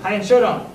Heian Shodan.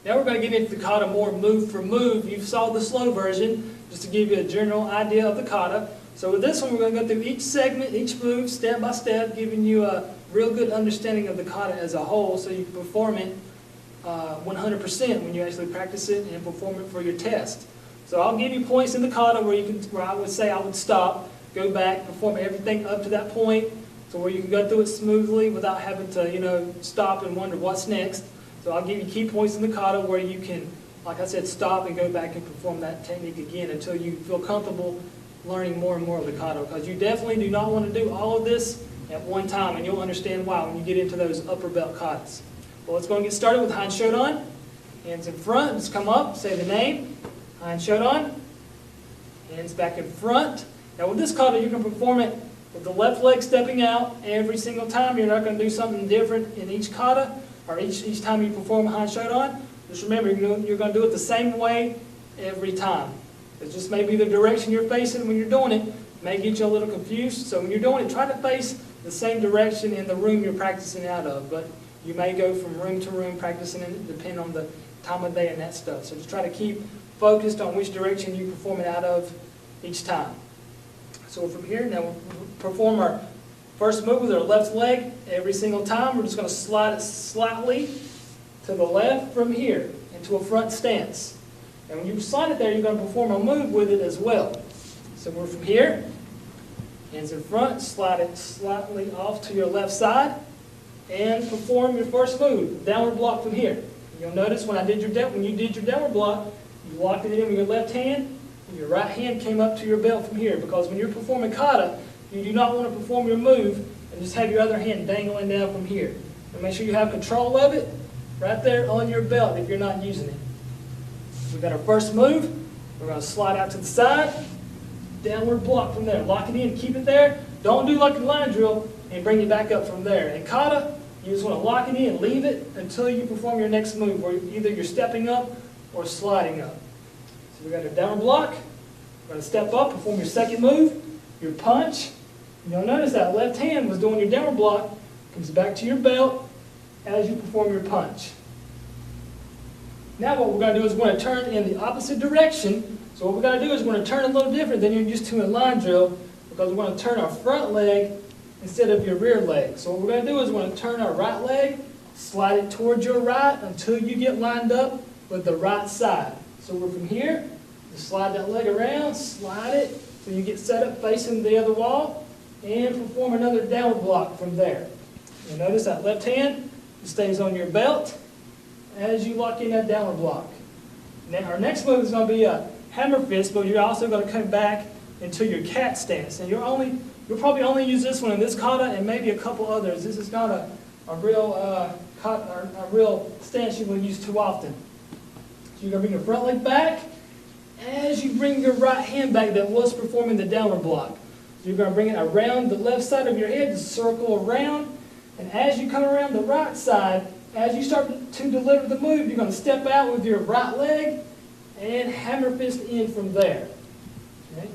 Now we're going to get into the kata more move for move. You saw the slow version, just to give you a general idea of the kata. So with this one, we're going to go through each segment, each move, step by step, giving you a real good understanding of the kata as a whole, so you can perform it 100% when you actually practice it and perform it for your test. So I'll give you points in the kata where I would say I would stop, go back, perform everything up to that point, so where you can go through it smoothly without having to, stop and wonder what's next. So I'll give you key points in the kata where you can, like I said, stop and go back and perform that technique again until you feel comfortable learning more and more of the kata. Because you definitely do not want to do all of this at one time, and you'll understand why when you get into those upper belt katas. Well, let's go and get started with Heian Shodan. Hands in front, just come up, say the name. Heian Shodan. Hands back in front. Now with this kata, you can perform it with the left leg stepping out every single time. You're not going to do something different in each kata, or each time you perform Heian Shodan. Just remember, you're going to do it the same way every time. It just may be the direction you're facing when you're doing it. May get you a little confused. So when you're doing it, try to face the same direction in the room you're practicing out of. But you may go from room to room practicing it, depending on the time of day and that stuff. So just try to keep focused on which direction you perform it out of each time. So from here, now we'll perform our first move with our left leg every single time. We're just going to slide it slightly to the left from here into a front stance. And when you slide it there, you're going to perform a move with it as well. So we're from here, hands in front, slide it slightly off to your left side, and perform your first move, downward block from here. You'll notice when you did your downward block, you locked it in with your left hand, and your right hand came up to your belt from here. Because when you're performing kata, you do not want to perform your move and just have your other hand dangling down from here. And make sure you have control of it right there on your belt if you're not using it. We've got our first move. We're going to slide out to the side, downward block from there. Lock it in, keep it there. Don't do like a line drill and bring it back up from there. In kata, you just want to lock it in, leave it until you perform your next move, where either you're stepping up or sliding up. So we've got our downward block. We're going to step up, perform your second move, your punch. You'll notice that left hand was doing your downward block, comes back to your belt as you perform your punch. Now what we're going to do is we're going to turn in the opposite direction. So what we're going to do is we're going to turn a little different than you're used to in line drill, because we're going to turn our front leg instead of your rear leg. So what we're going to do is we're going to turn our right leg, slide it towards your right until you get lined up with the right side. So we're from here, just slide that leg around, slide it so you get set up facing the other wall, and perform another downward block from there. You'll notice that left hand stays on your belt as you lock in that downward block. Now our next move is going to be a hammer fist, but you're also going to come back into your cat stance. And you'll probably only use this one in this kata and maybe a couple others. This is not a real stance you will use too often. So you're going to bring your front leg back as you bring your right hand back that was performing the downward block. So you're going to bring it around the left side of your head, just circle around, and as you come around the right side, as you start to deliver the move, you're going to step out with your right leg and hammer fist in from there. Okay?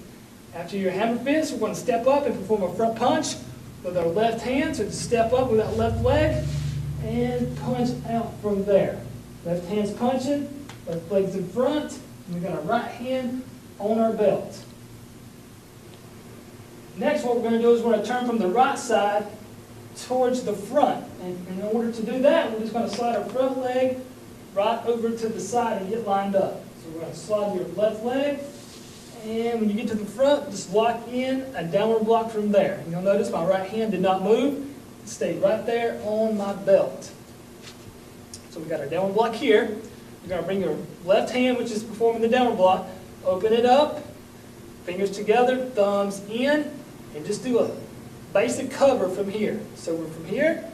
After your hammer fist, we're going to step up and perform a front punch with our left hand. So just step up with that left leg and punch out from there. Left hand's punching, left leg's in front, and we've got our right hand on our belt. Next, what we're going to do is we're going to turn from the right side towards the front. And in order to do that, we're just going to slide our front leg right over to the side and get lined up. So we're going to slide your left leg, and when you get to the front, just lock in a downward block from there. And you'll notice my right hand did not move. It stay right there on my belt. So we got our downward block here. You're going to bring your left hand, which is performing the downward block, open it up, fingers together, thumbs in, and just do a basic cover from here. So we're from here,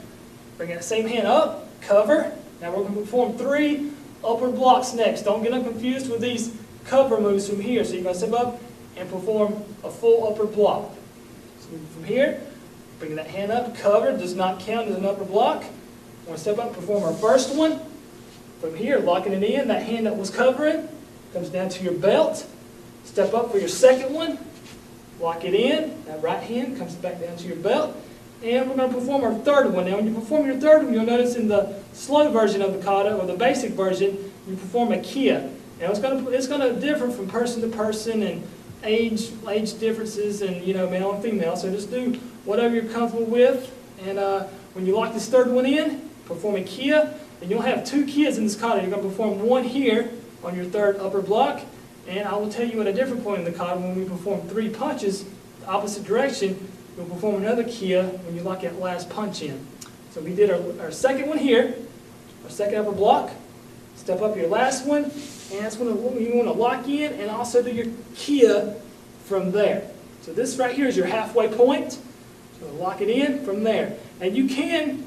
bring that same hand up, cover. Now we're going to perform 3 upward blocks next. Don't get them confused with these cover moves from here. So you're going to step up and perform a full upward block. So from here, bring that hand up, cover, does not count as an upper block. We're going to step up, perform our first one. From here, locking it in, that hand that was covering comes down to your belt. Step up for your second one, lock it in, that right hand comes back down to your belt. And we're going to perform our third one. Now when you perform your third one, you'll notice in the slow version of the kata, or the basic version, you perform a kia. Now it's going to differ from person to person and age differences and, male and female. So just do whatever you're comfortable with. And when you lock this third one in, perform a kia. And you'll have 2 kias in this kata. You're going to perform one here on your third upper block. And I will tell you at a different point in the kata, when we perform 3 punches, the opposite direction, you'll perform another kia when you lock that last punch in. So we did our second one here, our second upper block. Step up your last one, and that's when you want to lock in and also do your kia from there. So this right here is your halfway point. So lock it in from there. And you can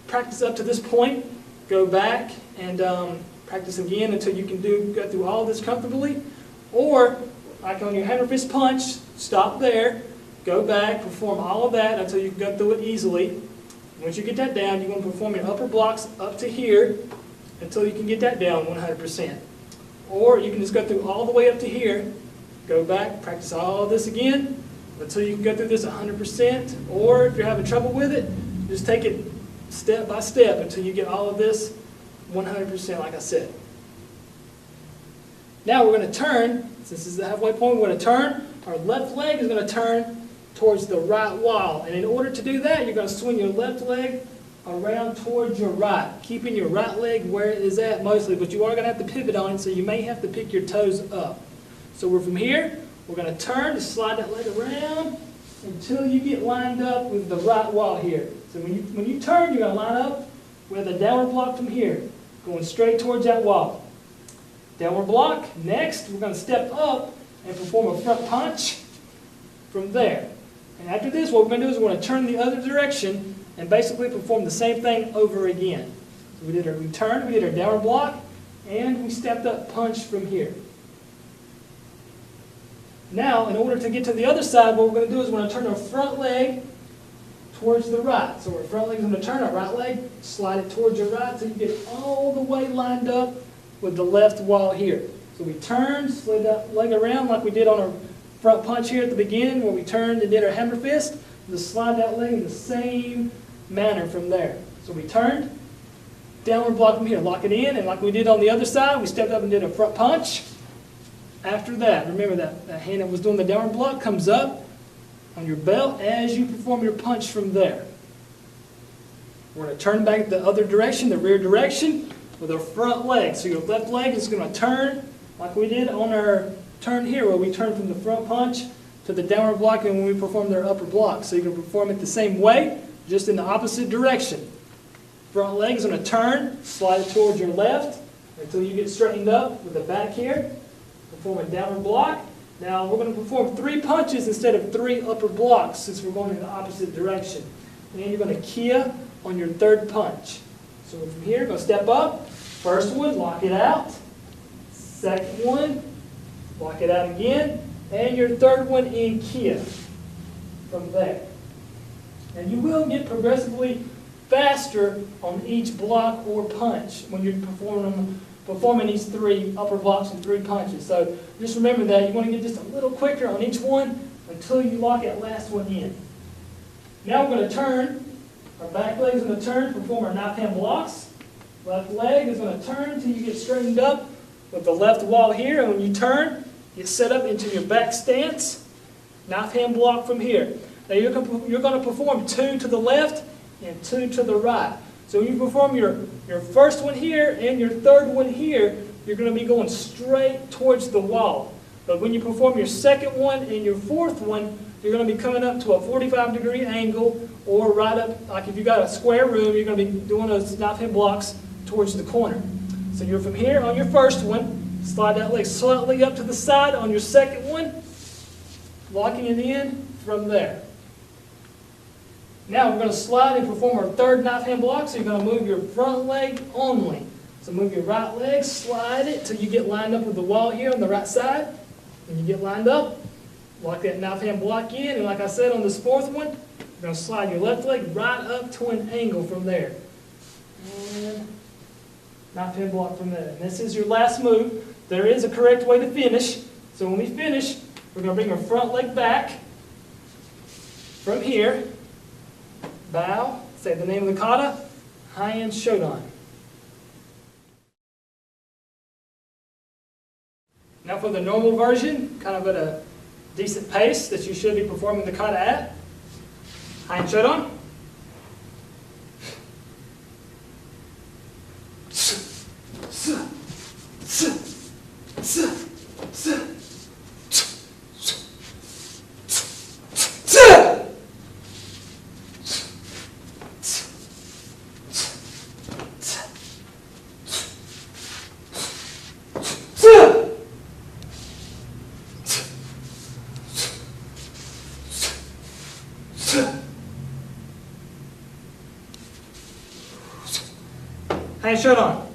practice up to this point, go back and practice again until you can go through all of this comfortably. Or, like on your hammer fist punch, stop there, go back, perform all of that until you can go through it easily. Once you get that down, you're going to perform your upper blocks up to here until you can get that down 100%. Or you can just go through all the way up to here, go back, practice all of this again until you can go through this 100%. Or if you're having trouble with it, just take it step by step until you get all of this 100%, like I said. Now we're going to turn, since this is the halfway point, we're going to turn. Our left leg is going to turn towards the right wall. And in order to do that, you're going to swing your left leg around towards your right, keeping your right leg where it is at mostly, but you are going to have to pivot on it, so you may have to pick your toes up. So we're from here, we're going to turn, just slide that leg around until you get lined up with the right wall here. So when you turn, you're going to line up with a downward block from here, going straight towards that wall. Downward block. Next, we're going to step up and perform a front punch from there. And after this, what we're going to do is we're going to turn the other direction and basically perform the same thing over again. So we did our downward block, and we stepped up punch from here. Now, in order to get to the other side, what we're going to do is we're going to turn our front leg towards the right. So our front leg is going to turn, our right leg, slide it towards your right until you get all the way lined up with the left wall here. So we turned, slid that leg around like we did on our front punch here at the beginning, where we turned and did our hammer fist. Just slide that leg in the same manner from there. So we turned, downward block from here, lock it in, and like we did on the other side, we stepped up and did a front punch. After that, remember that hand that was doing the downward block comes up on your belt as you perform your punch from there. We're going to turn back the other direction, the rear direction, with our front leg. So your left leg is going to turn like we did on our turn here, where we turn from the front punch to the downward block and when we perform their upper block. So you're going to perform it the same way, just in the opposite direction. Front leg is going to turn, slide it towards your left until you get straightened up with the back here. Perform a downward block. Now we're going to perform 3 punches instead of 3 upper blocks, since we're going in the opposite direction. And then you're going to kia on your third punch. So from here, you're going to step up. First one, lock it out. Second one, lock it out again. And your third one in kia from there. And you will get progressively faster on each block or punch when you're performing these 3 upper blocks and 3 punches. So just remember that you want to get just a little quicker on each one until you lock that last one in. Now we're going to turn. Our back leg is going to turn, perform our knife hand blocks. Left leg is going to turn until you get straightened up with the left wall here. And when you turn, get set up into your back stance. Knife hand block from here. Now you're going to perform 2 to the left and 2 to the right. So when you perform your first one here and your third one here, you're going to be going straight towards the wall. But when you perform your second one and your fourth one, you're going to be coming up to a 45-degree angle, or right up, like if you got a square room, you're going to be doing those knife hand blocks towards the corner. So you're from here on your first one, slide that leg slightly up to the side on your second one, locking it in from there. Now we're going to slide and perform our third knife hand block, so you're going to move your front leg only. So move your right leg, slide it till you get lined up with the wall here on the right side. When you get lined up, lock that knife hand block in, and like I said on this fourth one, you're going to slide your left leg right up to an angle from there. And knife hand block from there. And this is your last move. There is a correct way to finish. So when we finish, we're going to bring our front leg back from here. Bow, say the name of the kata, Heian Shodan. Now for the normal version, kind of at a decent pace that you should be performing the kata at. Heian Shodan. Heian Shodan.